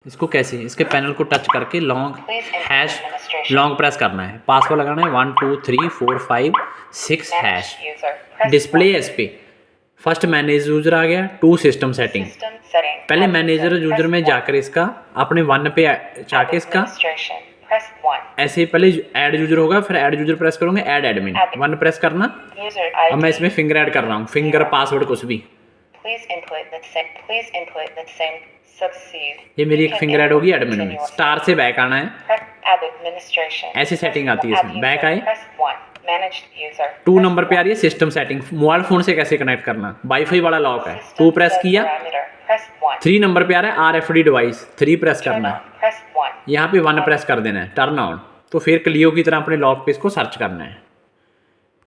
इसको कैसे, इसके पैनल को टच करके लॉन्ग प्रेस करना है, पासवर्ड लगाना है 1 2 3 4 5 6 हैश। डिस्प्ले है इस पे, फर्स्ट मैनेज यूजर आ गया, 2 सिस्टम सेटिंग। पहले मैनेजर यूजर में जाकर इसका अपने 1 पे जाके इसका ऐसे ही पहले ऐड यूजर होगा, फिर ऐड यूजर प्रेस करोगे, ऐड एडमिन 1 प्रेस करना। अब मैं इसमें फिंगर ऐड कर रहा हूँ, फिंगर पासवर्ड कुछ भी। ये मेरी एक फिंगर ऐड होगी एडमिन में। स्टार से बैक आना है, ऐसी सेटिंग आती है इसमें। बैक आए, 2 नंबर पे आ रही है सिस्टम सेटिंग, मोबाइल फोन से कैसे कनेक्ट करना, वाईफाई वाला लॉक है, 2 प्रेस किया। 3 नंबर पे आ रहा है RFID डिवाइस, 3 प्रेस करना है। यहाँ पे 1 प्रेस कर देना है, टर्न ऑन। तो फिर क्लियो की तरह अपने लॉक पे इसको सर्च करना है।